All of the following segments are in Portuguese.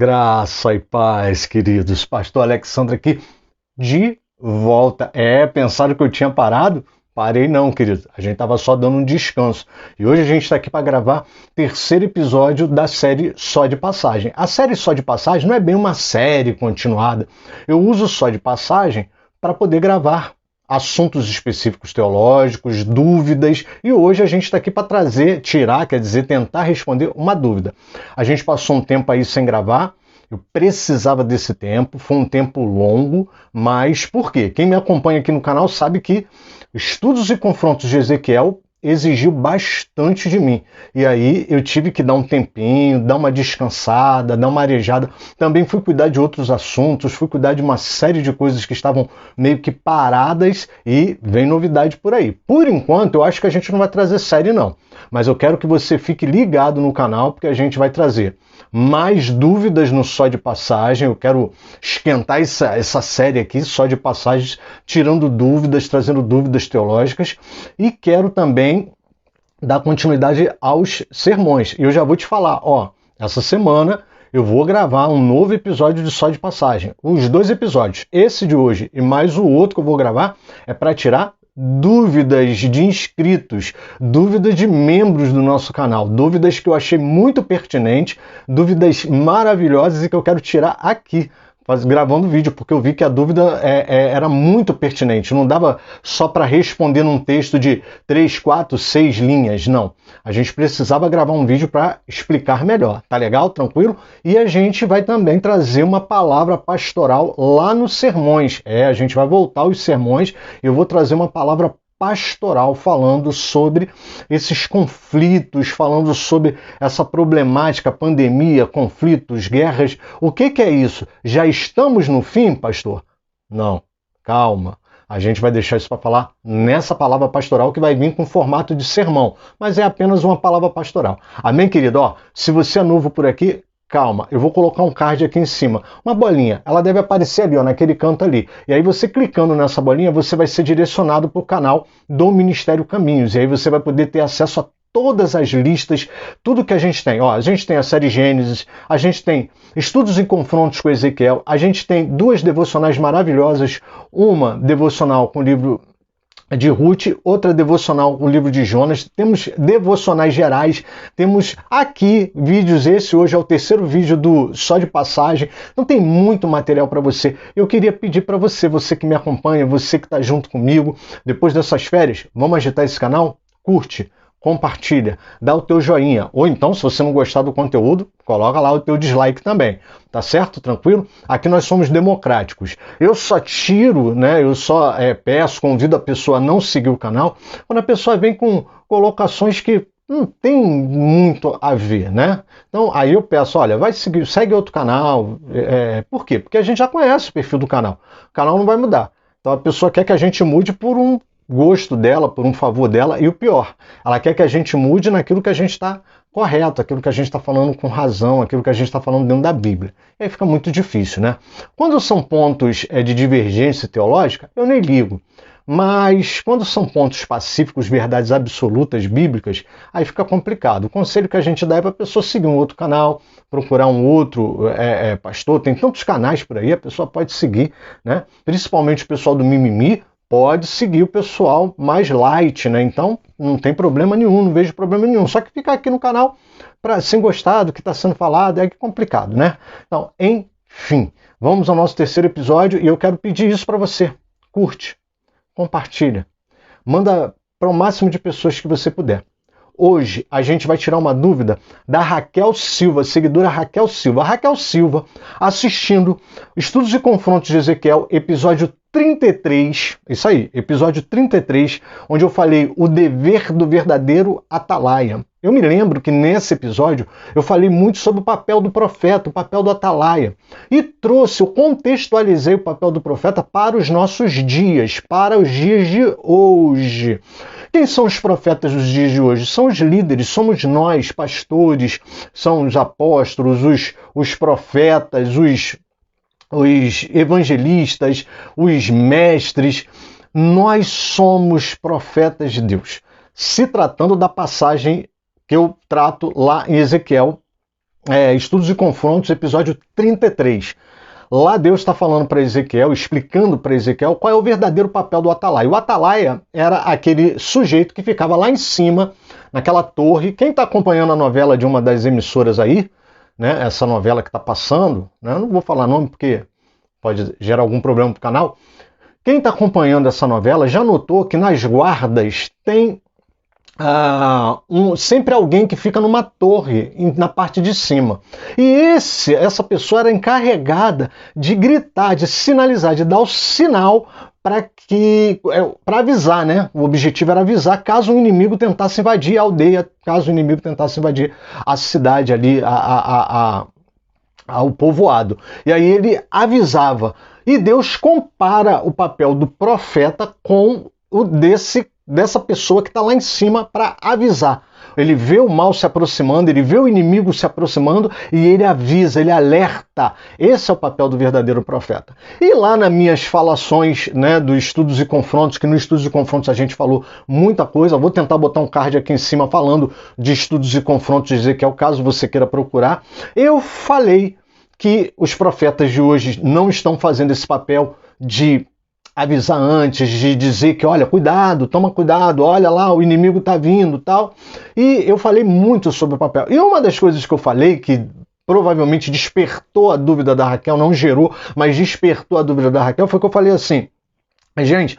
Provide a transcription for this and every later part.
Graça e paz, queridos. Pastor Alexandre aqui de volta. Pensaram que eu tinha parado? Parei não, querido. A gente estava só dando um descanso. E hoje a gente está aqui para gravar o terceiro episódio da série Só de Passagem. A série Só de Passagem não é bem uma série continuada. Eu uso Só de Passagem para poder gravar assuntos específicos teológicos, dúvidas, e hoje a gente está aqui para tentar responder uma dúvida. A gente passou um tempo aí sem gravar, eu precisava desse tempo, foi um tempo longo, mas por quê? Quem me acompanha aqui no canal sabe que Estudos e Confrontos de Ezequiel exigiu bastante de mim. E aí eu tive que dar um tempinho, dar uma descansada, dar uma arejada. Também fui cuidar de outros assuntos, fui cuidar de uma série de coisas que estavam meio que paradas e vem novidade por aí. Por enquanto, eu acho que a gente não vai trazer série não. Mas eu quero que você fique ligado no canal, porque a gente vai trazer mais dúvidas no Só de Passagem. Eu quero esquentar essa série aqui, Só de Passagens, tirando dúvidas, trazendo dúvidas teológicas. E quero também dar continuidade aos sermões. E eu já vou te falar, essa semana eu vou gravar um novo episódio de Só de Passagem. Os dois episódios, esse de hoje e mais o outro que eu vou gravar, é para tirar dúvidas de inscritos, dúvidas de membros do nosso canal, dúvidas que eu achei muito pertinentes, dúvidas maravilhosas e que eu quero tirar aqui, gravando vídeo, porque eu vi que a dúvida era muito pertinente. Não dava só para responder num texto de 3, 4, 6 linhas, não. A gente precisava gravar um vídeo para explicar melhor. Tá legal? Tranquilo? E a gente vai também trazer uma palavra pastoral lá nos sermões. A gente vai voltar aos sermões e eu vou trazer uma palavra pastoral falando sobre esses conflitos, falando sobre essa problemática, pandemia, conflitos, guerras. O que é isso? Já estamos no fim, pastor? Não, calma. A gente vai deixar isso para falar nessa palavra pastoral que vai vir com formato de sermão, mas é apenas uma palavra pastoral. Amém, querido? Se você é novo por aqui, calma, eu vou colocar um card aqui em cima, uma bolinha, ela deve aparecer ali, naquele canto ali. E aí você clicando nessa bolinha, você vai ser direcionado para o canal do Ministério Caminhos. E aí você vai poder ter acesso a todas as listas, tudo que a gente tem. A gente tem a série Gênesis, a gente tem Estudos e Confrontos com Ezequiel, a gente tem duas devocionais maravilhosas, uma devocional com o livro de Ruth, outra devocional, o livro de Jonas, temos devocionais gerais, temos aqui vídeos, esse hoje é o terceiro vídeo do Só de Passagem, não tem muito material para você. Eu queria pedir para você que me acompanha, você que está junto comigo, depois dessas férias, vamos agitar esse canal? Curte, compartilha, dá o teu joinha, ou então, se você não gostar do conteúdo, coloca lá o teu dislike também, tá certo? Tranquilo? Aqui nós somos democráticos. Eu só tiro, eu só peço, convido a pessoa a não seguir o canal, quando a pessoa vem com colocações que não tem muito a ver, né? Então, aí eu peço, olha, vai seguir, segue outro canal. Por quê? Porque a gente já conhece o perfil do canal. O canal não vai mudar. Então, a pessoa quer que a gente mude por um gosto dela, por um favor dela, e o pior, ela quer que a gente mude naquilo que a gente está correto, aquilo que a gente está falando com razão, aquilo que a gente está falando dentro da Bíblia. E aí fica muito difícil, né? Quando são pontos de divergência teológica, eu nem ligo. Mas quando são pontos pacíficos, verdades absolutas, bíblicas, aí fica complicado. O conselho que a gente dá é para a pessoa seguir um outro canal, procurar um outro pastor. Tem tantos canais por aí, a pessoa pode seguir, né? Principalmente o pessoal do mimimi, pode seguir o pessoal mais light, né? Então, não tem problema nenhum, não vejo problema nenhum. Só que ficar aqui no canal sem gostar do que está sendo falado é complicado, né? Então, enfim, vamos ao nosso terceiro episódio e eu quero pedir isso para você. Curte, compartilha, manda para o máximo de pessoas que você puder. Hoje a gente vai tirar uma dúvida da Raquel Silva, seguidora Raquel Silva. A Raquel Silva assistindo Estudos e Confrontos de Ezequiel, episódio 33, isso aí, episódio 33, onde eu falei o dever do verdadeiro atalaia. Eu me lembro que nesse episódio eu falei muito sobre o papel do profeta, o papel do atalaia. E eu contextualizei o papel do profeta para os nossos dias, para os dias de hoje. Quem são os profetas dos dias de hoje? São os líderes, somos nós, pastores, são os apóstolos, os profetas, os evangelistas, os mestres. Nós somos profetas de Deus. Se tratando da passagem que eu trato lá em Ezequiel Estudos e Confrontos, episódio 33. Lá Deus está falando para Ezequiel, explicando para Ezequiel qual é o verdadeiro papel do atalaia. O atalaia era aquele sujeito que ficava lá em cima, naquela torre. Quem está acompanhando a novela de uma das emissoras aí, né, essa novela que está passando, né, eu não vou falar nome porque pode gerar algum problema para o canal. Quem está acompanhando essa novela já notou que nas guardas tem sempre alguém que fica numa torre na parte de cima. E essa pessoa era encarregada de gritar, de sinalizar, de dar o sinal para avisar, né? O objetivo era avisar caso o inimigo tentasse invadir a aldeia, caso o inimigo tentasse invadir a cidade ali, ao povoado. E aí ele avisava. E Deus compara o papel do profeta com o dessa pessoa que está lá em cima para avisar. Ele vê o mal se aproximando, ele vê o inimigo se aproximando e ele avisa, ele alerta. Esse é o papel do verdadeiro profeta. E lá nas minhas falações, né, dos Estudos e Confrontos, que no Estudos e Confrontos a gente falou muita coisa, vou tentar botar um card aqui em cima falando de Estudos e Confrontos de Ezequiel, caso você queira procurar. Eu falei que os profetas de hoje não estão fazendo esse papel de avisar antes, de dizer que, olha, cuidado, toma cuidado, olha lá, o inimigo está vindo, tal. E eu falei muito sobre o papel. E uma das coisas que eu falei, que provavelmente despertou a dúvida da Raquel, não gerou, mas despertou a dúvida da Raquel, foi que eu falei assim: gente,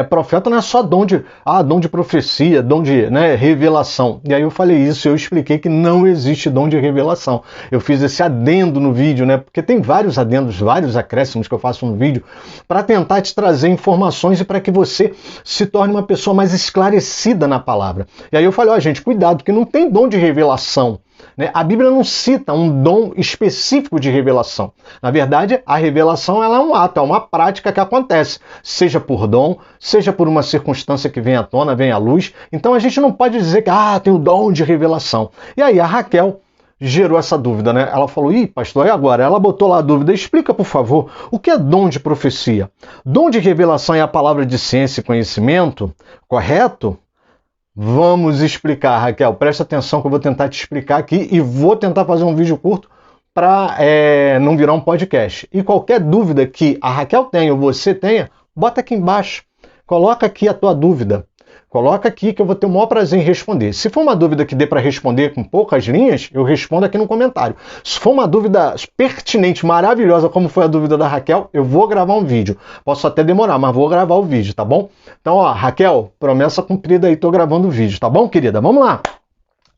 profeta não é só dom de profecia, dom de, né, revelação. E aí eu falei isso, eu expliquei que não existe dom de revelação. Eu fiz esse adendo no vídeo, né, porque tem vários adendos, vários acréscimos que eu faço no vídeo, para tentar te trazer informações e para que você se torne uma pessoa mais esclarecida na palavra. E aí eu falei, gente, cuidado, que não tem dom de revelação. A Bíblia não cita um dom específico de revelação. Na verdade, a revelação ela é um ato, é uma prática que acontece, seja por dom, seja por uma circunstância que vem à tona, vem à luz. Então a gente não pode dizer que tem o dom de revelação. E aí a Raquel gerou essa dúvida, né? Ela falou, pastor, e agora? Ela botou lá a dúvida, explica, por favor, o que é dom de profecia? Dom de revelação é a palavra de ciência e conhecimento, correto? Vamos explicar, Raquel. Presta atenção que eu vou tentar te explicar aqui e vou tentar fazer um vídeo curto para não virar um podcast. E qualquer dúvida que a Raquel tenha ou você tenha, bota aqui embaixo. Coloca aqui a tua dúvida. Coloca aqui que eu vou ter o maior prazer em responder. Se for uma dúvida que dê para responder com poucas linhas, eu respondo aqui no comentário. Se for uma dúvida pertinente, maravilhosa, como foi a dúvida da Raquel, eu vou gravar um vídeo. Posso até demorar, mas vou gravar o vídeo, tá bom? Então, Raquel, promessa cumprida aí, tô gravando o vídeo, tá bom, querida? Vamos lá!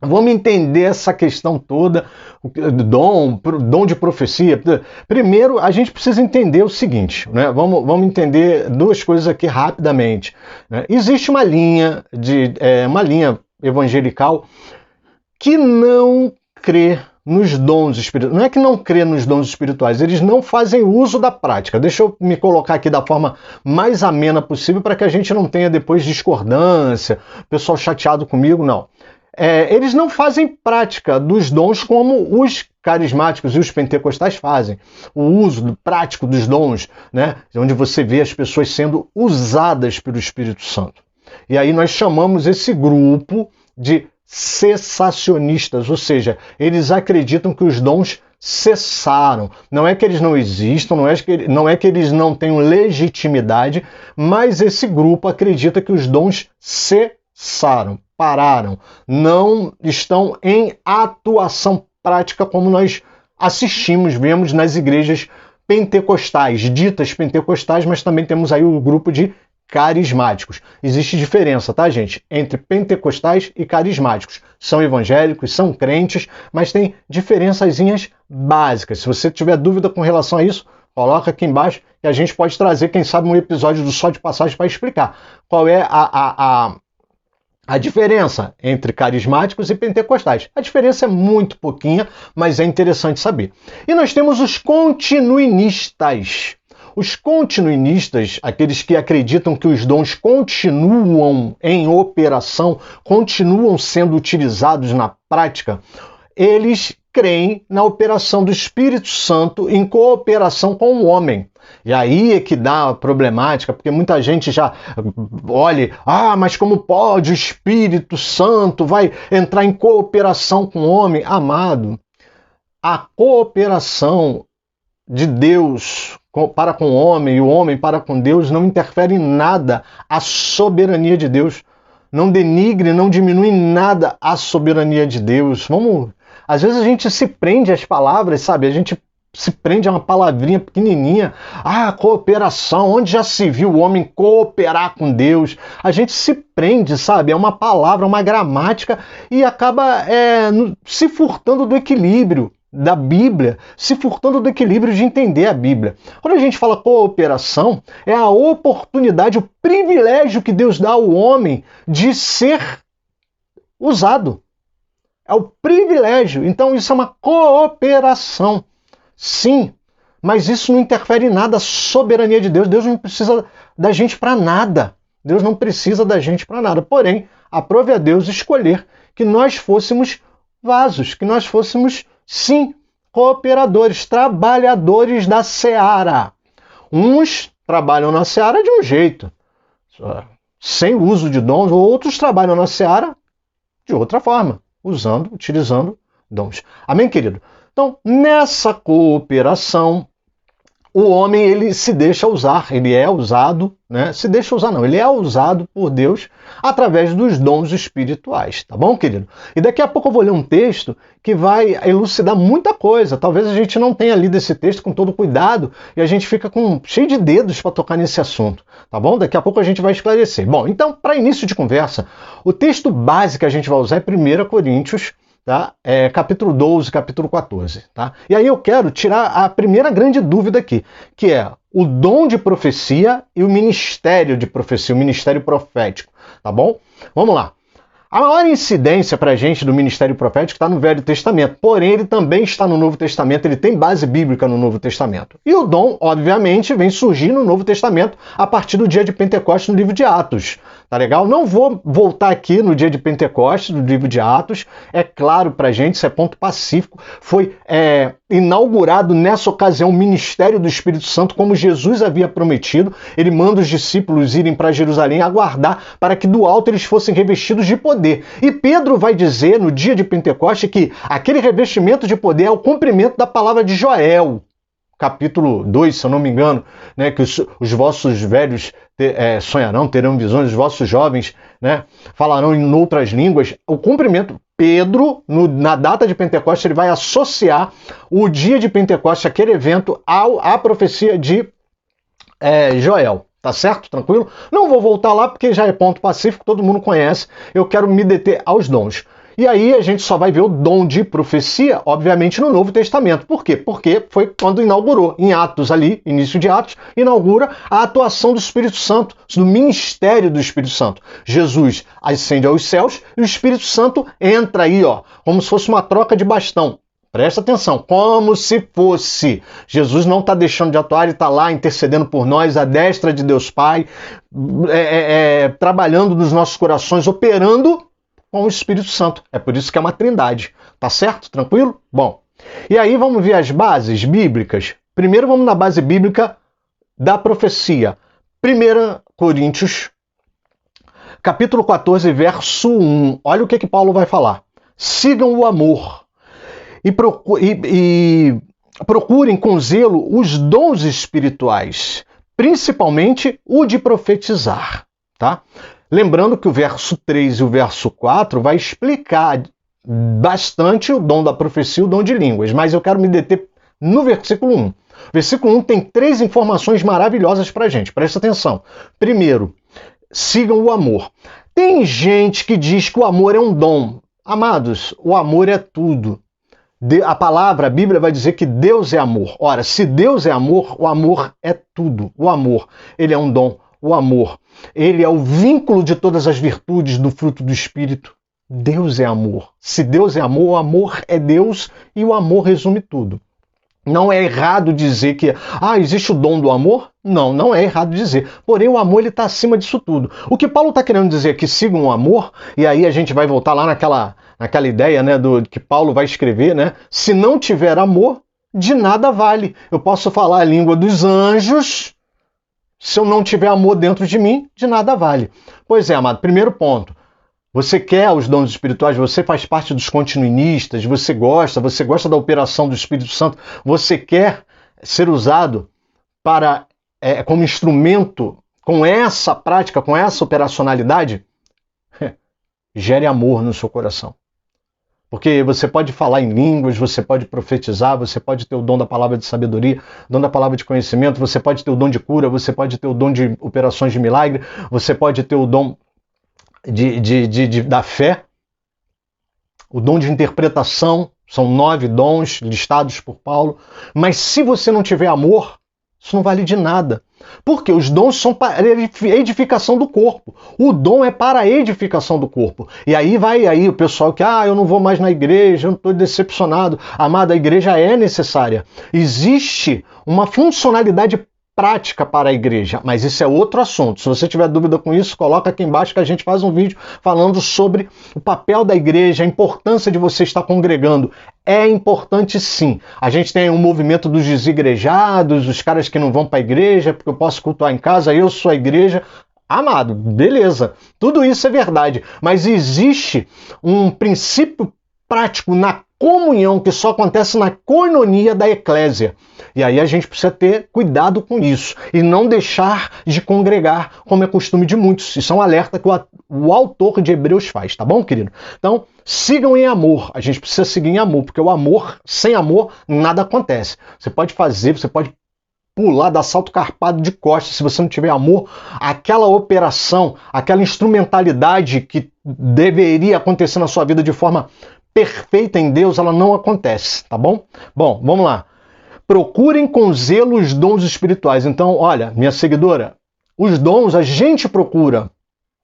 Vamos entender essa questão toda, dom de profecia. Primeiro, a gente precisa entender o seguinte, né? Vamos entender duas coisas aqui rapidamente. Né? Existe uma linha evangelical que não crê nos dons espirituais. Não é que não crê nos dons espirituais, eles não fazem uso da prática. Deixa eu me colocar aqui da forma mais amena possível para que a gente não tenha depois discordância, pessoal chateado comigo, não. Eles não fazem prática dos dons como os carismáticos e os pentecostais fazem. O uso prático dos dons, né? Onde você vê as pessoas sendo usadas pelo Espírito Santo. E aí nós chamamos esse grupo de cessacionistas, ou seja, eles acreditam que os dons cessaram. Não é que eles não existam, não é que eles não tenham legitimidade, mas esse grupo acredita que os dons cessaram, pararam, não estão em atuação prática como nós assistimos, vemos nas igrejas pentecostais, ditas pentecostais, mas também temos aí o grupo de carismáticos. Existe diferença, tá, gente? Entre pentecostais e carismáticos. São evangélicos, são crentes, mas tem diferençazinhas básicas. Se você tiver dúvida com relação a isso, coloca aqui embaixo que a gente pode trazer, quem sabe, um episódio do Só de Passagem para explicar qual é a diferença entre carismáticos e pentecostais. A diferença é muito pouquinha, mas é interessante saber. E nós temos os continuinistas. Os continuinistas, aqueles que acreditam que os dons continuam em operação, continuam sendo utilizados na prática, eles creem na operação do Espírito Santo em cooperação com o homem. E aí é que dá a problemática, porque muita gente já olha, mas como pode o Espírito Santo vai entrar em cooperação com o homem? Amado, a cooperação de Deus para com o homem e o homem para com Deus não interfere em nada a soberania de Deus. Não denigre, não diminui em nada a soberania de Deus. Às vezes a gente se prende às palavras, sabe? A gente se prende a uma palavrinha pequenininha. Cooperação. Onde já se viu o homem cooperar com Deus? A gente se prende, sabe? É uma palavra, uma gramática e acaba se furtando do equilíbrio da Bíblia, se furtando do equilíbrio de entender a Bíblia. Quando a gente fala cooperação, é a oportunidade, o privilégio que Deus dá ao homem de ser usado. É o privilégio. Então isso é uma cooperação. Sim, mas isso não interfere em nada a soberania de Deus. Deus não precisa da gente para nada. Deus não precisa da gente para nada. Porém, aprove a Deus escolher que nós fôssemos vasos, que nós fôssemos, sim, cooperadores, trabalhadores da seara. Uns trabalham na seara de um jeito, sem uso de dons, outros trabalham na seara de outra forma, utilizando dons. Amém, querido? Então, nessa cooperação, o homem ele se deixa usar, ele é usado, né? Se deixa usar não, ele é usado por Deus através dos dons espirituais, tá bom, querido? E daqui a pouco eu vou ler um texto que vai elucidar muita coisa. Talvez a gente não tenha lido esse texto com todo cuidado e a gente fica cheio de dedos para tocar nesse assunto, tá bom? Daqui a pouco a gente vai esclarecer. Bom, então, para início de conversa, o texto base que a gente vai usar é 1 Coríntios, tá? Capítulo 12, capítulo 14. Tá? E aí eu quero tirar a primeira grande dúvida aqui, que é o dom de profecia e o ministério de profecia, o ministério profético. Tá bom? Vamos lá. A maior incidência para a gente do ministério profético está no Velho Testamento, porém ele também está no Novo Testamento, ele tem base bíblica no Novo Testamento. E o dom, obviamente, vem surgir no Novo Testamento a partir do dia de Pentecostes no livro de Atos. Tá legal? Não vou voltar aqui no dia de Pentecostes, no livro de Atos. É claro pra gente, isso é ponto pacífico. Foi inaugurado nessa ocasião o ministério do Espírito Santo, como Jesus havia prometido. Ele manda os discípulos irem para Jerusalém aguardar para que do alto eles fossem revestidos de poder. E Pedro vai dizer no dia de Pentecostes que aquele revestimento de poder é o cumprimento da palavra de Joel. Capítulo 2, se eu não me engano, né, que os vossos velhos sonharão, terão visões, os vossos jovens, né, falarão em outras línguas. O cumprimento, Pedro, na data de Pentecostes, ele vai associar o dia de Pentecostes, aquele evento, à profecia de Joel. Tá certo? Tranquilo? Não vou voltar lá porque já é ponto pacífico, todo mundo conhece. Eu quero me deter aos dons. E aí a gente só vai ver o dom de profecia, obviamente, no Novo Testamento. Por quê? Porque foi quando inaugurou, em Atos ali, início de Atos, inaugura a atuação do Espírito Santo, do ministério do Espírito Santo. Jesus ascende aos céus e o Espírito Santo entra aí, ó, como se fosse uma troca de bastão. Presta atenção, como se fosse. Jesus não está deixando de atuar, ele está lá intercedendo por nós, à destra de Deus Pai, trabalhando nos nossos corações, operando com o Espírito Santo. É por isso que é uma trindade. Tá certo? Tranquilo? Bom. E aí vamos ver as bases bíblicas. Primeiro vamos na base bíblica da profecia. 1 Coríntios, capítulo 14, verso 1. Olha o que Paulo vai falar. Sigam o amor e procurem com zelo os dons espirituais, principalmente o de profetizar. Tá? Lembrando que o verso 3 e o verso 4 vai explicar bastante o dom da profecia e o dom de línguas, mas eu quero me deter no versículo 1. O versículo 1 tem 3 informações maravilhosas para a gente, presta atenção. Primeiro, sigam o amor. Tem gente que diz que o amor é um dom. Amados, o amor é tudo. A Bíblia vai dizer que Deus é amor. Ora, se Deus é amor, o amor é tudo. O amor, ele é um dom. O amor, ele é o vínculo de todas as virtudes do fruto do Espírito. Deus é amor. Se Deus é amor, o amor é Deus e o amor resume tudo. Não é errado dizer que existe o dom do amor? Não, não é errado dizer. Porém, o amor está acima disso tudo. O que Paulo está querendo dizer é que sigam o amor, e aí a gente vai voltar lá naquela ideia, né, que Paulo vai escrever, né? Se não tiver amor, de nada vale. Eu posso falar a língua dos anjos, se eu não tiver amor dentro de mim, de nada vale. Pois é, amado, primeiro ponto. Você quer os dons espirituais, você faz parte dos continuistas, você gosta da operação do Espírito Santo, você quer ser usado para como instrumento, com essa prática, com essa operacionalidade, gere amor no seu coração. Porque você pode falar em línguas, você pode profetizar, você pode ter o dom da palavra de sabedoria, o dom da palavra de conhecimento, você pode ter o dom de cura, você pode ter o dom de operações de milagre, você pode ter o dom da fé, o dom de interpretação, são 9 dons listados por Paulo, mas se você não tiver amor, isso não vale de nada. Porque os dons são para a edificação do corpo. O dom é para a edificação do corpo. E aí vai o pessoal que, eu não vou mais na igreja, eu estou decepcionado. Amado, a igreja é necessária. Existe uma funcionalidade prática para a igreja, mas isso é outro assunto. Se você tiver dúvida com isso, coloca aqui embaixo que a gente faz um vídeo falando sobre o papel da igreja, a importância de você estar congregando. É importante sim. A gente tem um movimento dos desigrejados, os caras que não vão para a igreja, porque eu posso cultuar em casa, eu sou a igreja. Amado, beleza. Tudo isso é verdade, mas existe um princípio prático na comunhão que só acontece na coinonia da eclésia. E aí a gente precisa ter cuidado com isso e não deixar de congregar, como é costume de muitos. Isso é um alerta que o autor de Hebreus faz, tá bom, querido? Então, sigam em amor. A gente precisa seguir em amor, porque o amor, sem amor, nada acontece. Você pode fazer, você pode pular, dar salto carpado de costas, se você não tiver amor, aquela operação, aquela instrumentalidade que deveria acontecer na sua vida de forma perfeita em Deus, ela não acontece, tá bom? Bom, vamos lá. Procurem com zelo os dons espirituais. Então, olha, minha seguidora, os dons a gente procura,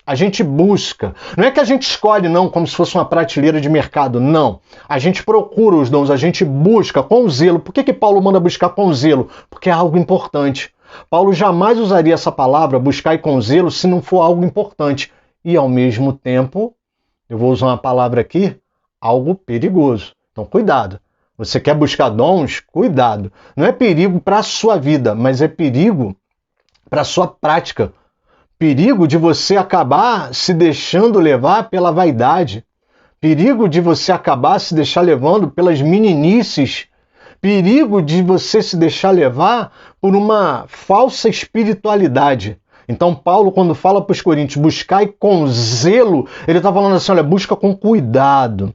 a gente busca. Não é que a gente escolhe, não, como se fosse uma prateleira de mercado, não. A gente procura os dons, a gente busca com zelo. Por que Paulo manda buscar com zelo? Porque é algo importante. Paulo jamais usaria essa palavra, buscar e com zelo, se não for algo importante. E, ao mesmo tempo, eu vou usar uma palavra aqui, algo perigoso. Então, cuidado. Você quer buscar dons? Cuidado. Não é perigo para a sua vida, mas é perigo para a sua prática. Perigo de você acabar se deixando levar pela vaidade. Perigo de você acabar se deixar levando pelas meninices. Perigo de você se deixar levar por uma falsa espiritualidade. Então, Paulo, quando fala para os coríntios, buscai com zelo, ele está falando assim, olha, busca com cuidado.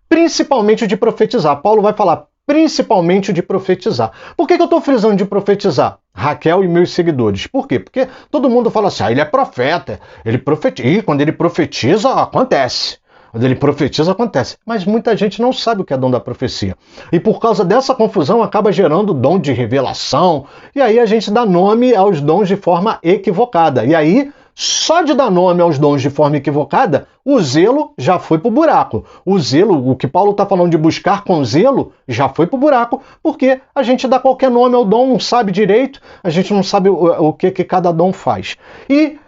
Principalmente o de profetizar. Paulo vai falar principalmente o de profetizar. Por que eu estou frisando de profetizar? Raquel e meus seguidores. Por quê? Porque todo mundo fala assim, ele é profeta, ele profetiza. E quando ele profetiza, acontece. Quando ele profetiza, acontece. Mas muita gente não sabe o que é dom da profecia. E por causa dessa confusão, acaba gerando dom de revelação. E aí a gente dá nome aos dons de forma equivocada. E aí, só de dar nome aos dons de forma equivocada, o zelo já foi para o buraco. O zelo, o que Paulo está falando de buscar com zelo, já foi para o buraco, porque a gente dá qualquer nome ao dom, não sabe direito, a gente não sabe o que cada dom faz. E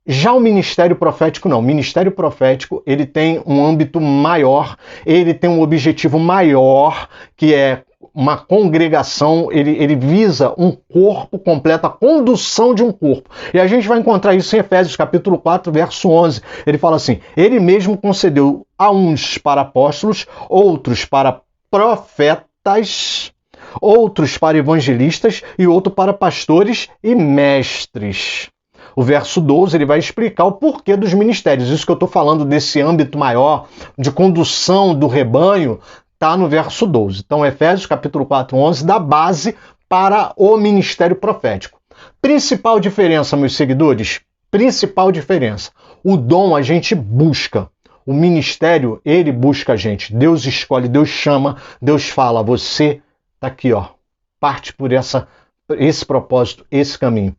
já o ministério profético não. O ministério profético, ele tem um âmbito maior, ele tem um objetivo maior, que é uma congregação, ele visa um corpo completo, a condução de um corpo. E a gente vai encontrar isso em Efésios capítulo 4, verso 11. Ele fala assim, ele mesmo concedeu a uns para apóstolos, outros para profetas, outros para evangelistas e outros para pastores e mestres. O verso 12 ele vai explicar o porquê dos ministérios. Isso que eu estou falando desse âmbito maior de condução do rebanho, está no verso 12. Então, Efésios capítulo 4, 11, dá base para o ministério profético. Principal diferença, meus seguidores, principal diferença. O dom a gente busca. O ministério, ele busca a gente. Deus escolhe, Deus chama, Deus fala, você está aqui, ó. Parte por esse propósito, esse caminho.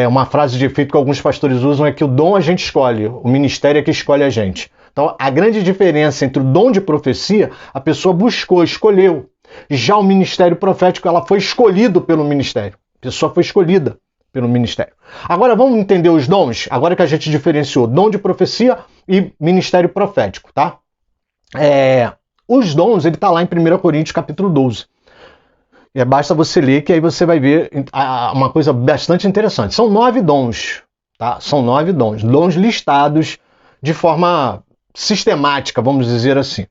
Uma frase de efeito que alguns pastores usam é que o dom a gente escolhe, o ministério é que escolhe a gente. Então, a grande diferença entre o dom de profecia, a pessoa buscou, escolheu. Já o ministério profético, ela foi escolhido pelo ministério. A pessoa foi escolhida pelo ministério. Agora, vamos entender os dons? Agora que a gente diferenciou dom de profecia e ministério profético, tá? Os dons, ele está lá em 1 Coríntios capítulo 12. Basta você ler que aí você vai ver uma coisa bastante interessante. São 9 dons, tá? São 9 dons. Dons listados de forma sistemática, vamos dizer assim.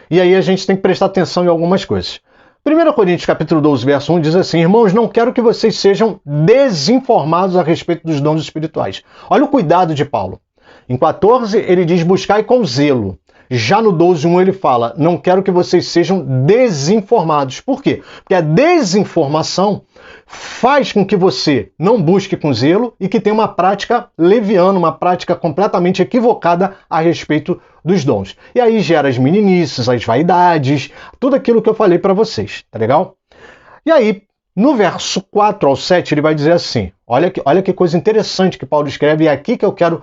E aí a gente tem que prestar atenção em algumas coisas. 1 Coríntios capítulo 12, verso 1 diz assim: irmãos, não quero que vocês sejam desinformados a respeito dos dons espirituais. Olha o cuidado de Paulo. Em 14 ele diz: buscai com zelo. Já no 12:1 ele fala: não quero que vocês sejam desinformados. Por quê? Porque a desinformação faz com que você não busque com zelo e que tenha uma prática leviana, uma prática completamente equivocada a respeito dos dons. E aí gera as meninices, as vaidades, tudo aquilo que eu falei para vocês, tá legal? E aí, no verso 4 ao 7, ele vai dizer assim, olha que coisa interessante que Paulo escreve, e é aqui que eu quero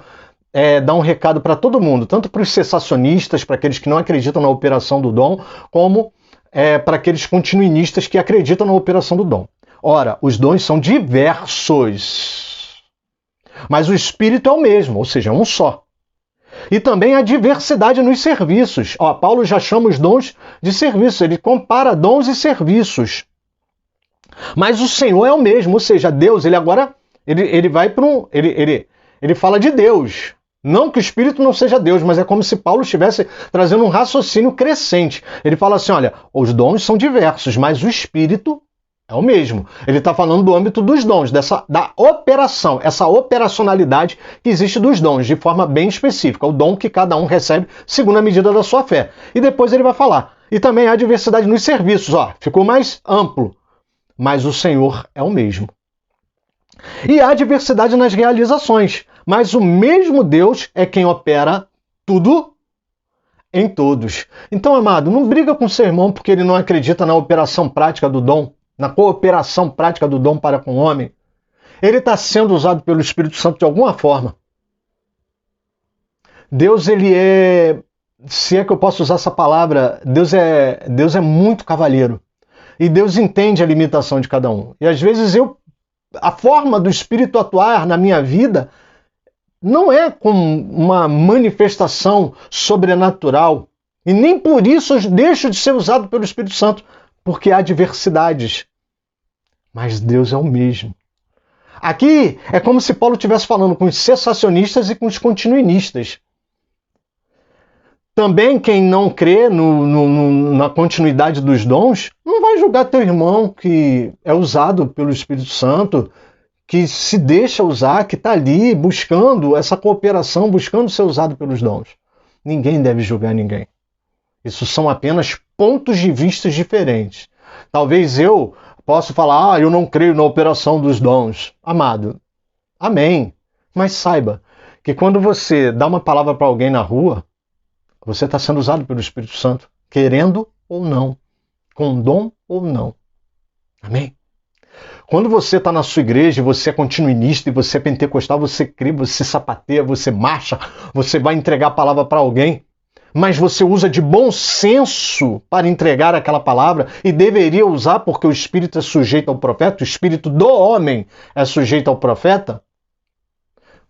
dar um recado para todo mundo, tanto para os cessacionistas, para aqueles que não acreditam na operação do dom, como para aqueles continuinistas que acreditam na operação do dom. Ora, os dons são diversos, mas o Espírito é o mesmo, ou seja, é um só. E também há diversidade nos serviços. Paulo já chama os dons de serviços, ele compara dons e serviços. Mas o Senhor é o mesmo, ou seja, Deus, ele agora, ele vai para ele fala de Deus. Não que o Espírito não seja Deus, mas é como se Paulo estivesse trazendo um raciocínio crescente. Ele fala assim, olha, os dons são diversos, mas o Espírito é o mesmo. Ele está falando do âmbito dos dons, da operação, essa operacionalidade que existe dos dons, de forma bem específica, o dom que cada um recebe segundo a medida da sua fé. E depois ele vai falar. E também há diversidade nos serviços, ficou mais amplo, mas o Senhor é o mesmo. E há diversidade nas realizações, mas o mesmo Deus é quem opera tudo em todos. Então, amado, não briga com seu irmão porque ele não acredita na operação prática do dom, na cooperação prática do dom para com o homem. Ele está sendo usado pelo Espírito Santo de alguma forma. Deus, ele é, se é que eu posso usar essa palavra, Deus é muito cavalheiro. E Deus entende a limitação de cada um. E às vezes a forma do Espírito atuar na minha vida não é com uma manifestação sobrenatural. E nem por isso eu deixo de ser usado pelo Espírito Santo, porque há diversidades. Mas Deus é o mesmo. Aqui é como se Paulo estivesse falando com os cessacionistas e com os continuinistas. Também quem não crê na continuidade dos dons não vai julgar teu irmão que é usado pelo Espírito Santo, que se deixa usar, que está ali buscando essa cooperação, buscando ser usado pelos dons. Ninguém deve julgar ninguém. Isso são apenas pontos de vista diferentes. Talvez eu possa falar, eu não creio na operação dos dons. Amado, amém. Mas saiba que quando você dá uma palavra para alguém na rua, você está sendo usado pelo Espírito Santo, querendo ou não, com dom ou não. Amém? Quando você está na sua igreja, você é continuinista e você é pentecostal, você crê, você sapateia, você marcha, você vai entregar a palavra para alguém, mas você usa de bom senso para entregar aquela palavra e deveria usar porque o Espírito é sujeito ao profeta, o Espírito do homem é sujeito ao profeta,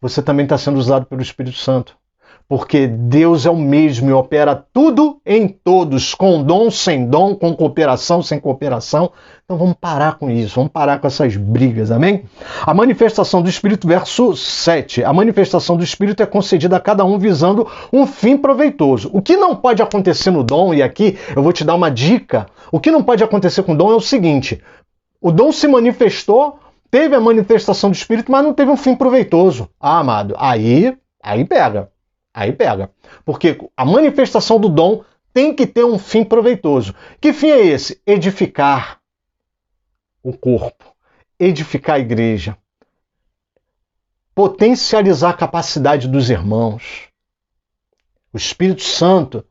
você também está sendo usado pelo Espírito Santo. Porque Deus é o mesmo e opera tudo em todos, com dom, sem dom, com cooperação, sem cooperação. Então vamos parar com isso, vamos parar com essas brigas, amém? A manifestação do Espírito, verso 7. A manifestação do Espírito é concedida a cada um visando um fim proveitoso. O que não pode acontecer no dom, e aqui eu vou te dar uma dica, o que não pode acontecer com o dom é o seguinte, o dom se manifestou, teve a manifestação do Espírito, mas não teve um fim proveitoso. Amado, aí pega. Aí pega. Porque a manifestação do dom tem que ter um fim proveitoso. Que fim é esse? Edificar o corpo, edificar a igreja, potencializar a capacidade dos irmãos. O Espírito Santo,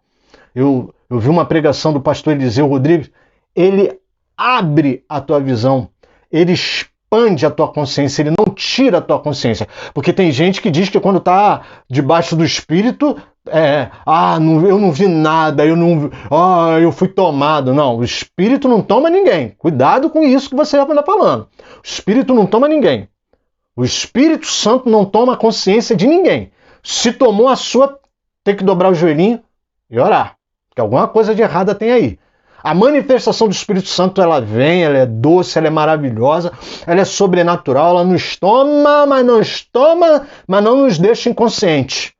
eu vi uma pregação do pastor Eliseu Rodrigues, ele abre a tua visão, ele expande a tua consciência, ele não tira a tua consciência. Porque tem gente que diz que quando está debaixo do Espírito, eu não vi nada, eu fui tomado. Não, o Espírito não toma ninguém. Cuidado com isso que você está falando. O Espírito não toma ninguém. O Espírito Santo não toma a consciência de ninguém. Se tomou a sua, tem que dobrar o joelhinho e orar. Porque alguma coisa de errada tem aí. A manifestação do Espírito Santo, ela vem, ela é doce, ela é maravilhosa, ela é sobrenatural, ela nos toma, mas não nos deixa inconscientes.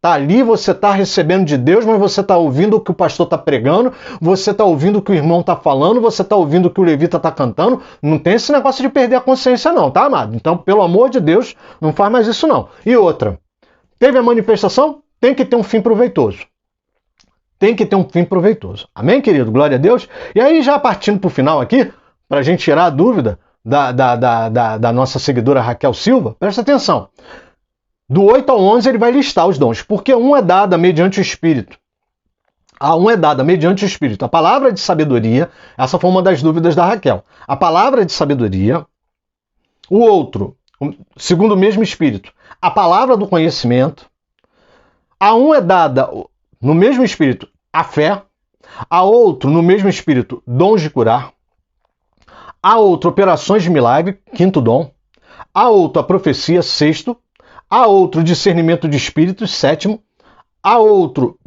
Tá ali, você tá recebendo de Deus, mas você tá ouvindo o que o pastor tá pregando, você tá ouvindo o que o irmão tá falando, você tá ouvindo o que o levita tá cantando. Não tem esse negócio de perder a consciência não, tá, amado? Então, pelo amor de Deus, não faz mais isso não. E outra, teve a manifestação, tem que ter um fim proveitoso. Tem que ter um fim proveitoso. Amém, querido? Glória a Deus. E aí, já partindo pro final aqui, pra gente tirar a dúvida da nossa seguidora Raquel Silva, presta atenção. Do 8 ao 11 ele vai listar os dons, porque um é dada mediante o Espírito. A um é dada mediante o Espírito. A palavra de sabedoria, essa foi uma das dúvidas da Raquel. A palavra de sabedoria, o outro, segundo o mesmo Espírito, a palavra do conhecimento. A um é dada no mesmo Espírito a fé, a outro no mesmo Espírito dons de curar, a outro operações de milagre, quinto dom, a outro a profecia, sexto, a outro discernimento de espíritos, sétimo, a outro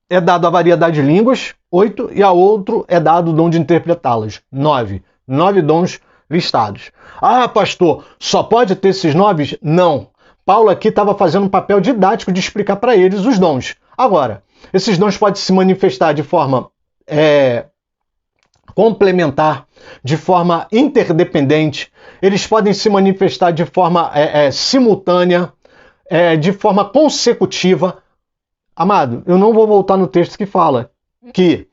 é dado a variedade de línguas, 8, e a outro é dado o dom de interpretá-las, 9. 9 dons listados. Ah, pastor, só pode ter esses 9? Não. Paulo aqui estava fazendo um papel didático de explicar para eles os dons. Agora, esses dons podem se manifestar de forma complementar, de forma interdependente, eles podem se manifestar de forma simultânea, de forma consecutiva. Amado, eu não vou voltar no texto que fala que,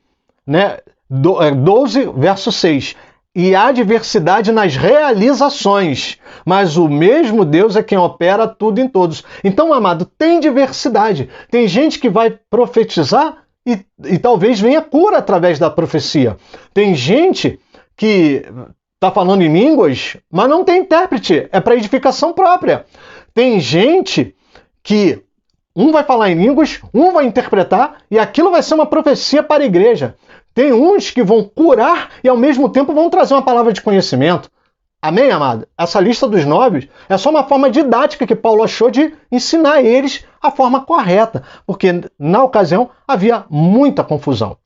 12, verso 6, e há diversidade nas realizações, mas o mesmo Deus é quem opera tudo em todos. Então, amado, tem diversidade. Tem gente que vai profetizar e talvez venha cura através da profecia. Tem gente que está falando em línguas, mas não tem intérprete, é para edificação própria. Tem gente que um vai falar em línguas, um vai interpretar, e aquilo vai ser uma profecia para a igreja. Tem uns que vão curar e ao mesmo tempo vão trazer uma palavra de conhecimento. Amém, amado? Essa lista dos 9 é só uma forma didática que Paulo achou de ensinar eles a forma correta, porque na ocasião havia muita confusão.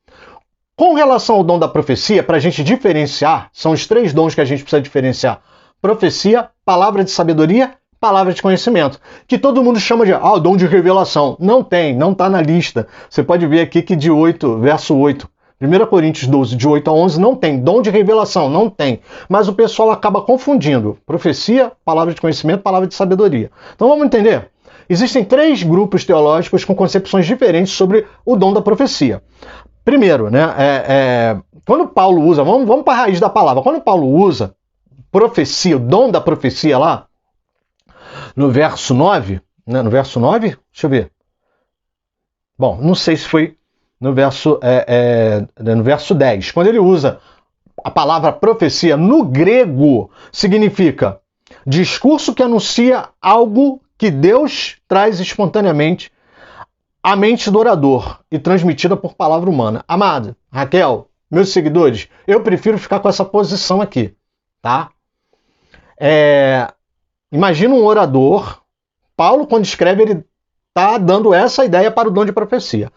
Com relação ao dom da profecia, para a gente diferenciar, são os 3 dons que a gente precisa diferenciar: profecia, palavra de sabedoria, palavra de conhecimento, que todo mundo chama de dom de revelação. Não tem, não está na lista. Você pode ver aqui que de 8, verso 8, 1 Coríntios 12, de 8 a 11, não tem. Dom de revelação, não tem. Mas o pessoal acaba confundindo profecia, palavra de conhecimento, palavra de sabedoria. Então vamos entender? Existem 3 grupos teológicos com concepções diferentes sobre o dom da profecia. Primeiro, quando Paulo usa, vamos para a raiz da palavra, quando Paulo usa profecia, o dom da profecia lá, no verso 9, no verso 9? Deixa eu ver. Bom, não sei se foi no verso 10. Quando ele usa a palavra profecia, no grego, significa discurso que anuncia algo que Deus traz espontaneamente à mente do orador e transmitida por palavra humana. Amado, Raquel, meus seguidores, eu prefiro ficar com essa posição aqui, tá? Imagina um orador. Paulo, quando escreve, ele está dando essa ideia para o dom de profecia.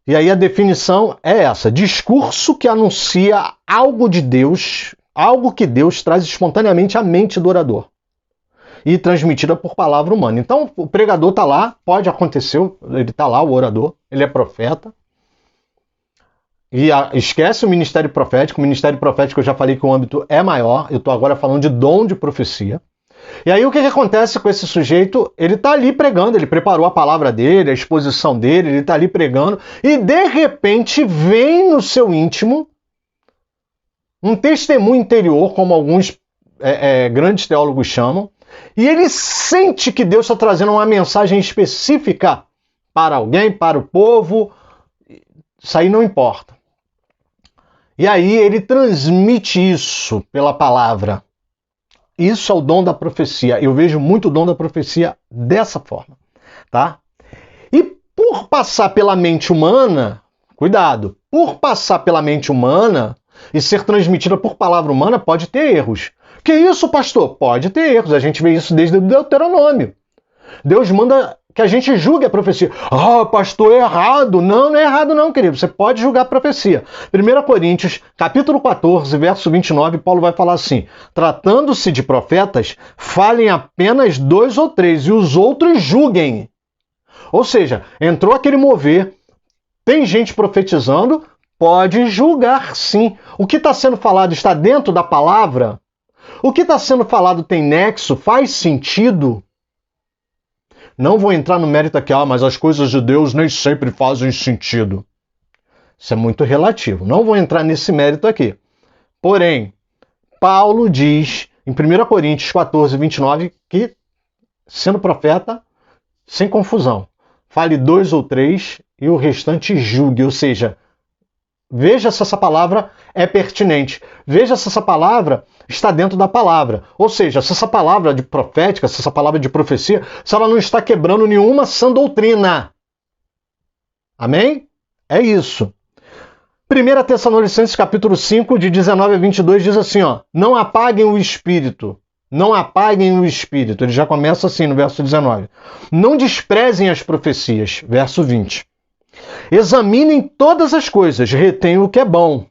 E aí a definição é essa: discurso que anuncia algo de Deus, algo que Deus traz espontaneamente à mente do orador e transmitida por palavra humana. Então o pregador está lá, pode acontecer, ele está lá, o orador, ele é profeta. E esquece o ministério profético. O ministério profético, eu já falei que o âmbito é maior. Eu estou agora falando de dom de profecia. E aí o que acontece com esse sujeito? Ele está ali pregando, ele preparou a palavra dele, a exposição dele, ele está ali pregando, e de repente vem no seu íntimo um testemunho interior, como alguns grandes teólogos chamam, e ele sente que Deus está trazendo uma mensagem específica para alguém, para o povo. Isso aí não importa. E aí ele transmite isso pela palavra. Isso é o dom da profecia. Eu vejo muito o dom da profecia dessa forma, tá? E por passar pela mente humana, cuidado, por passar pela mente humana e ser transmitida por palavra humana, pode ter erros. Que isso, pastor? Pode ter erros. A gente vê isso desde o Deuteronômio. Deus manda que a gente julgue a profecia. Pastor, é errado. Não é errado não, querido. Você pode julgar a profecia. 1 Coríntios, capítulo 14, verso 29, Paulo vai falar assim: tratando-se de profetas, falem apenas 2 ou 3, e os outros julguem. Ou seja, entrou aquele mover, tem gente profetizando, pode julgar sim. O que está sendo falado está dentro da palavra? O que está sendo falado tem nexo? Faz sentido? Não vou entrar no mérito aqui, mas as coisas de Deus nem sempre fazem sentido. Isso é muito relativo. Não vou entrar nesse mérito aqui. Porém, Paulo diz em 1 Coríntios 14, 29, que, sendo profeta, sem confusão, fale 2 ou 3 e o restante julgue. Ou seja, veja se essa palavra é pertinente. Veja se essa palavra está dentro da palavra. Ou seja, se essa palavra de profética, se essa palavra de profecia, se ela não está quebrando nenhuma sã doutrina. Amém? É isso. 1 Tessalonicenses capítulo 5, de 19 a 22, diz assim, não apaguem o espírito. Não apaguem o espírito. Ele já começa assim no verso 19. Não desprezem as profecias. Verso 20. Examinem todas as coisas, retenham o que é bom.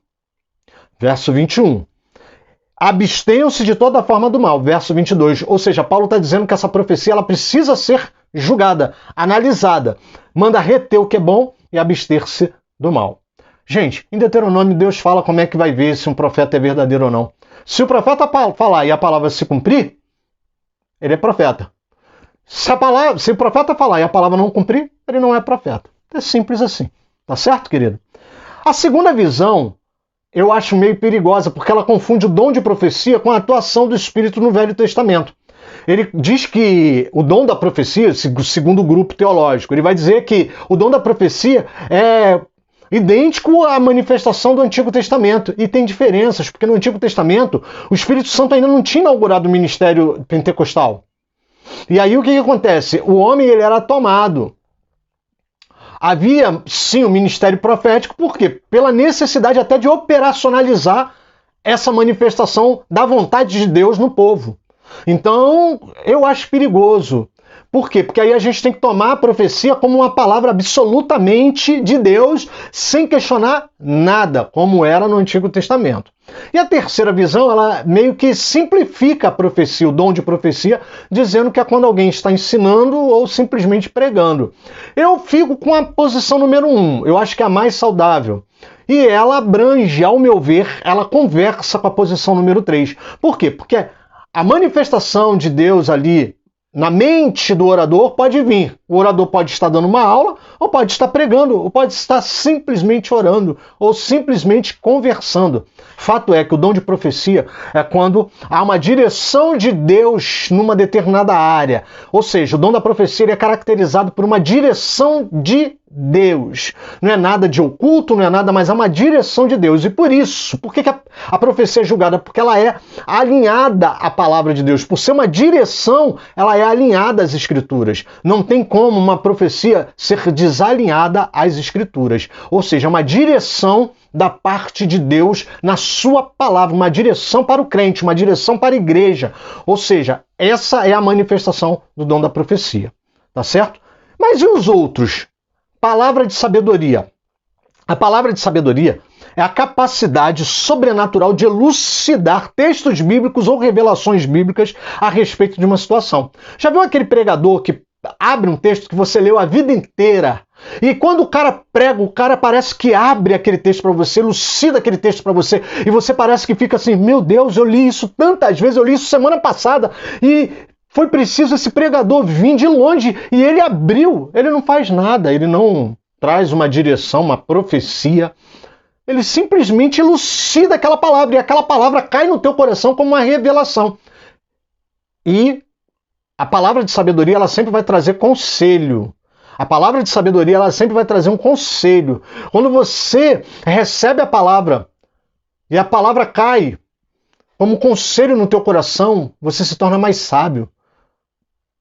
Verso 21. Abstenham-se de toda forma do mal. Verso 22. Ou seja, Paulo está dizendo que essa profecia ela precisa ser julgada, analisada. Manda reter o que é bom e abster-se do mal. Gente, em Deuteronômio Deus fala como é que vai ver se um profeta é verdadeiro ou não. Se o profeta falar e a palavra se cumprir, ele é profeta. Se o profeta falar e a palavra não cumprir, ele não é profeta. É simples assim. Tá certo, querido? A segunda visão eu acho meio perigosa, porque ela confunde o dom de profecia com a atuação do Espírito no Velho Testamento. Ele diz que o dom da profecia, segundo o grupo teológico, ele vai dizer que o dom da profecia é idêntico à manifestação do Antigo Testamento. E tem diferenças, porque no Antigo Testamento o Espírito Santo ainda não tinha inaugurado o ministério pentecostal. E aí o que acontece? O homem ele era tomado. Havia, sim, o ministério profético, por quê? Pela necessidade até de operacionalizar essa manifestação da vontade de Deus no povo. Então, eu acho perigoso. Por quê? Porque aí a gente tem que tomar a profecia como uma palavra absolutamente de Deus, sem questionar nada, como era no Antigo Testamento. E a terceira visão, ela meio que simplifica a profecia, o dom de profecia, dizendo que é quando alguém está ensinando ou simplesmente pregando. Eu fico com a posição número 1, eu acho que é a mais saudável. E ela abrange, ao meu ver, ela conversa com a posição número 3. Por quê? Porque a manifestação de Deus ali na mente do orador pode vir. O orador pode estar dando uma aula, ou pode estar pregando, ou pode estar simplesmente orando, ou simplesmente conversando. Fato é que o dom de profecia é quando há uma direção de Deus numa determinada área. Ou seja, o dom da profecia é caracterizado por uma direção de Deus. Não é nada de oculto, não é nada, mas é uma direção de Deus. E por isso, por que a profecia é julgada? Porque ela é alinhada à palavra de Deus. Por ser uma direção, ela é alinhada às Escrituras. Não tem como uma profecia ser desalinhada às Escrituras. Ou seja, uma direção da parte de Deus na sua palavra, uma direção para o crente, uma direção para a igreja. Ou seja, essa é a manifestação do dom da profecia. Tá certo? Mas e os outros? Palavra de sabedoria. A palavra de sabedoria é a capacidade sobrenatural de elucidar textos bíblicos ou revelações bíblicas a respeito de uma situação. Já viu aquele pregador que abre um texto que você leu a vida inteira e quando o cara prega, o cara parece que abre aquele texto para você, elucida aquele texto para você e você parece que fica assim, meu Deus, eu li isso tantas vezes, eu li isso semana passada e foi preciso esse pregador vir de longe e ele abriu. Ele não faz nada, ele não traz uma direção, uma profecia. Ele simplesmente elucida aquela palavra e aquela palavra cai no teu coração como uma revelação. E a palavra de sabedoria, ela sempre vai trazer conselho. A palavra de sabedoria, ela sempre vai trazer um conselho. Quando você recebe a palavra e a palavra cai como conselho no teu coração, você se torna mais sábio.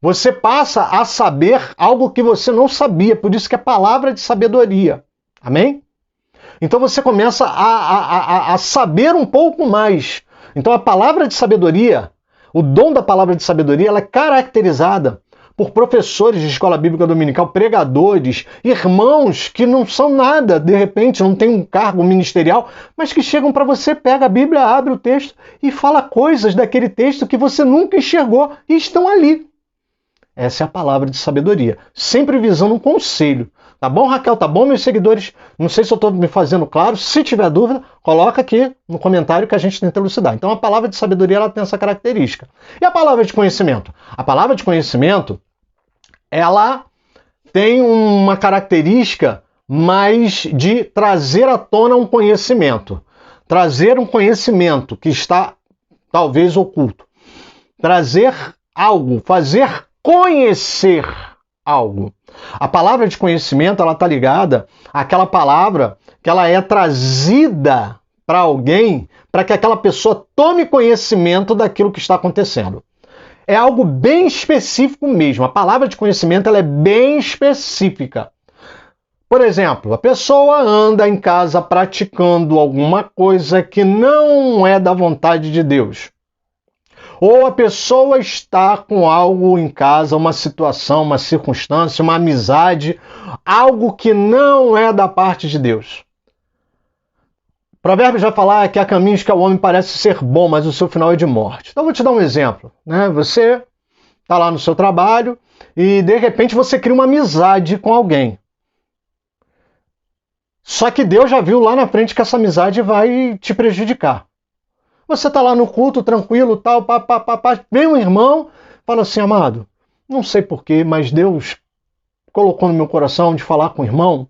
Você passa a saber algo que você não sabia, por isso que é palavra de sabedoria. Amém? Então você começa a saber um pouco mais. Então a palavra de sabedoria, o dom da palavra de sabedoria, ela é caracterizada por professores de escola bíblica dominical, pregadores, irmãos que não são nada, de repente, não tem um cargo ministerial, mas que chegam para você, pega a Bíblia, abre o texto e fala coisas daquele texto que você nunca enxergou e estão ali. Essa é a palavra de sabedoria, sempre visando um conselho. Tá bom, Raquel? Tá bom, meus seguidores? Não sei se eu estou me fazendo claro. Se tiver dúvida, coloca aqui no comentário que a gente tenta elucidar. Então, a palavra de sabedoria ela tem essa característica. E a palavra de conhecimento? A palavra de conhecimento, ela tem uma característica mais de trazer à tona um conhecimento. Trazer um conhecimento que está, talvez, oculto. Trazer algo, fazer conhecer algo. A palavra de conhecimento, ela está ligada àquela palavra que ela é trazida para alguém, para que aquela pessoa tome conhecimento daquilo que está acontecendo. É algo bem específico mesmo. A palavra de conhecimento ela é bem específica. Por exemplo, a pessoa anda em casa praticando alguma coisa que não é da vontade de Deus. Ou a pessoa está com algo em casa, uma situação, uma circunstância, uma amizade, algo que não é da parte de Deus. O provérbio já fala que há caminhos que ao homem parece ser bom, mas o seu final é de morte. Então eu vou te dar um exemplo. Você está lá no seu trabalho e de repente você cria uma amizade com alguém. Só que Deus já viu lá na frente que essa amizade vai te prejudicar. Você está lá no culto, tranquilo, tal, vem um irmão, fala assim, amado, não sei porquê, mas Deus colocou no meu coração de falar com o irmão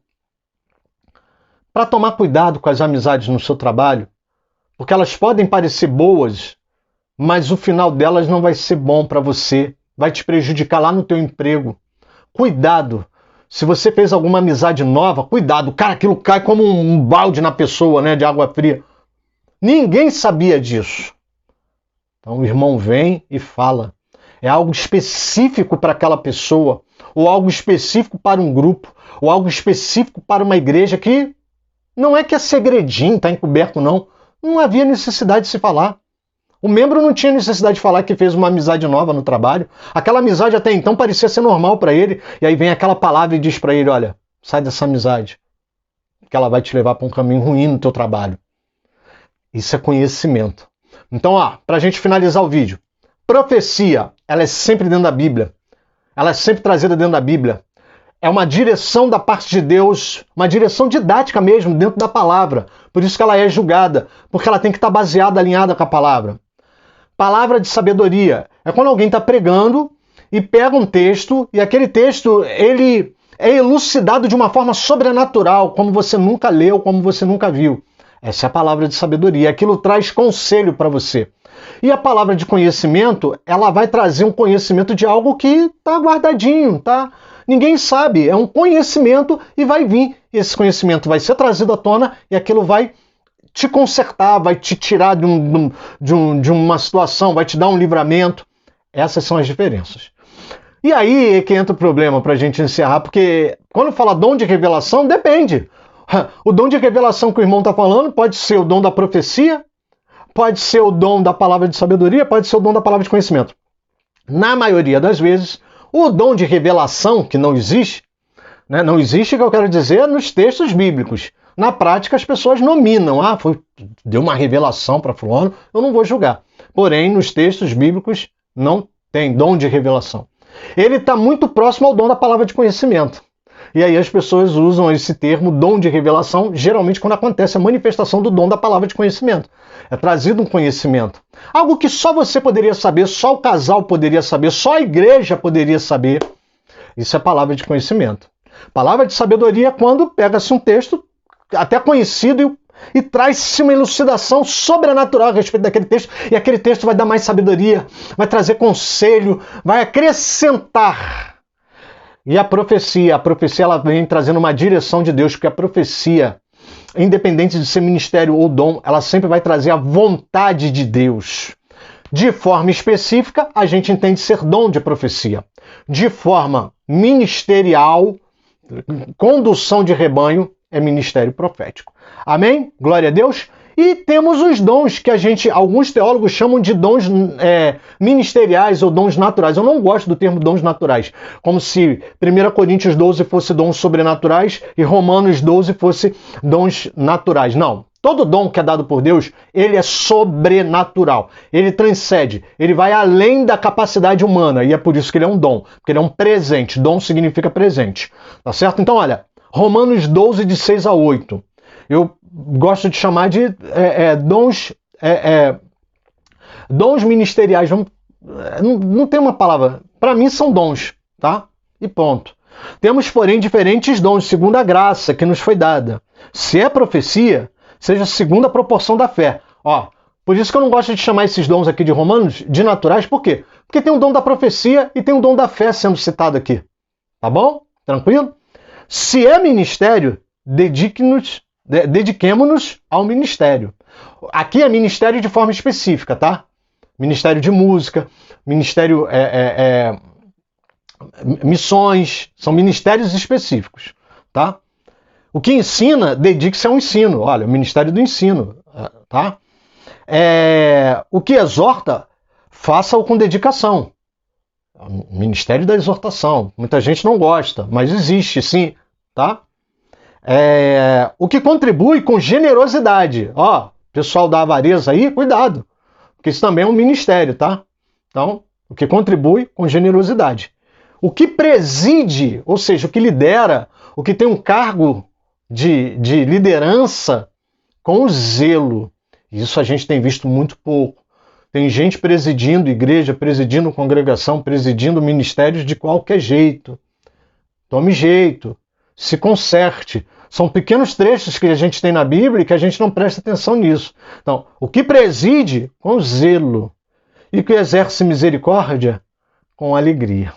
para tomar cuidado com as amizades no seu trabalho, porque elas podem parecer boas, mas o final delas não vai ser bom para você, vai te prejudicar lá no teu emprego. Cuidado! Se você fez alguma amizade nova, cuidado, cara, aquilo cai como um balde na pessoa, né, de água fria. Ninguém sabia disso. Então o irmão vem e fala. É algo específico para aquela pessoa, ou algo específico para um grupo, ou algo específico para uma igreja que não é que é segredinho, está encoberto, não. Não havia necessidade de se falar. O membro não tinha necessidade de falar que fez uma amizade nova no trabalho. Aquela amizade até então parecia ser normal para ele. E aí vem aquela palavra e diz para ele, olha, sai dessa amizade, que ela vai te levar para um caminho ruim no teu trabalho. Isso é conhecimento. Então, para a gente finalizar o vídeo, profecia, ela é sempre dentro da Bíblia. Ela é sempre trazida dentro da Bíblia. É uma direção da parte de Deus, uma direção didática mesmo, dentro da palavra. Por isso que ela é julgada, porque ela tem que estar baseada, alinhada com a palavra. Palavra de sabedoria é quando alguém está pregando e pega um texto, e aquele texto ele é elucidado de uma forma sobrenatural, como você nunca leu, como você nunca viu. Essa é a palavra de sabedoria. Aquilo traz conselho para você. E a palavra de conhecimento, ela vai trazer um conhecimento de algo que está guardadinho, tá? Ninguém sabe. É um conhecimento e vai vir. Esse conhecimento vai ser trazido à tona e aquilo vai te consertar, vai te tirar de uma situação, vai te dar um livramento. Essas são as diferenças. E aí é que entra o problema para a gente encerrar, porque quando fala dom de revelação, depende. O dom de revelação que o irmão está falando pode ser o dom da profecia, pode ser o dom da palavra de sabedoria, pode ser o dom da palavra de conhecimento. Na maioria das vezes, o dom de revelação, que não existe, né, não existe, que eu quero dizer, nos textos bíblicos. Na prática, as pessoas nominam. Deu uma revelação para fulano, eu não vou julgar. Porém, nos textos bíblicos, não tem dom de revelação. Ele está muito próximo ao dom da palavra de conhecimento. E aí as pessoas usam esse termo dom de revelação, geralmente quando acontece a manifestação do dom da palavra de conhecimento. É trazido um conhecimento. Algo que só você poderia saber, só o casal poderia saber, só a igreja poderia saber. Isso é palavra de conhecimento. Palavra de sabedoria é quando pega-se um texto até conhecido e traz-se uma elucidação sobrenatural a respeito daquele texto, e aquele texto vai dar mais sabedoria, vai trazer conselho, vai acrescentar. E a profecia ela vem trazendo uma direção de Deus, porque a profecia, independente de ser ministério ou dom, ela sempre vai trazer a vontade de Deus. De forma específica, a gente entende ser dom de profecia. De forma ministerial, condução de rebanho, é ministério profético. Amém? Glória a Deus. E temos os dons que alguns teólogos chamam de dons ministeriais ou dons naturais. Eu não gosto do termo dons naturais, como se 1 Coríntios 12 fosse dons sobrenaturais e Romanos 12 fosse dons naturais. Não. Todo dom que é dado por Deus, ele é sobrenatural. Ele transcende, ele vai além da capacidade humana. E é por isso que ele é um dom, porque ele é um presente. Dom significa presente. Tá certo? Então, olha, Romanos 12, de 6 a 8. Eu gosto de chamar de dons ministeriais. Não tem uma palavra. Para mim são dons, tá? E ponto. Temos, porém, diferentes dons, segundo a graça que nos foi dada. Se é profecia, seja segundo a proporção da fé. Ó, por isso que eu não gosto de chamar esses dons aqui de Romanos de naturais. Por quê? Porque tem o dom da profecia e tem o dom da fé sendo citado aqui. Tá bom? Tranquilo? Se é ministério, dediquemo-nos ao ministério. Aqui é ministério de forma específica, tá? Ministério de música, ministério missões, são ministérios específicos, tá? O que ensina, dedique-se ao ensino. Olha, o ministério do ensino, tá? O que exorta, faça-o com dedicação. O ministério da exortação. Muita gente não gosta, mas existe sim, tá? O que contribui com generosidade. Ó, pessoal da avareza aí, cuidado, porque isso também é um ministério, tá? Então, o que contribui com generosidade. O que preside, ou seja, o que lidera, o que tem um cargo de liderança com zelo. Isso a gente tem visto muito pouco. Tem gente presidindo igreja, presidindo congregação, presidindo ministérios de qualquer jeito. Tome jeito, se conserte. São pequenos trechos que a gente tem na Bíblia e que a gente não presta atenção nisso. Então, o que preside com zelo e que exerce misericórdia com alegria.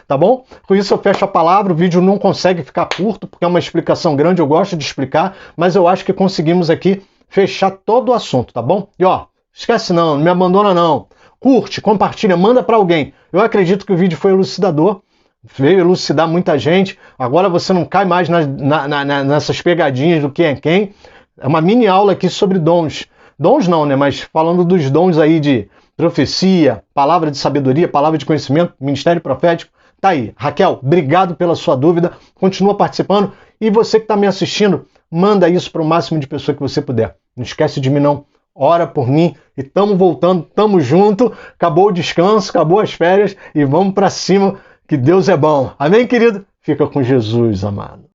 Tá bom? Com isso eu fecho a palavra, o vídeo não consegue ficar curto, porque é uma explicação grande, eu gosto de explicar, mas eu acho que conseguimos aqui fechar todo o assunto, tá bom? E ó, esquece não me abandona não. Curte, compartilha, manda para alguém. Eu acredito que o vídeo foi elucidador, veio elucidar muita gente. Agora você não cai mais nessas pegadinhas do quem é quem. É uma mini aula aqui sobre dons. Dons não, né? Mas falando dos dons aí de profecia, palavra de sabedoria, palavra de conhecimento, ministério profético. Tá aí. Raquel, obrigado pela sua dúvida. Continua participando. E você que está me assistindo, manda isso para o máximo de pessoas que você puder. Não esquece de mim não. Ora por mim. E estamos voltando, estamos junto. Acabou o descanso, acabou as férias. E vamos para cima, que Deus é bom. Amém, querido? Fica com Jesus, amado.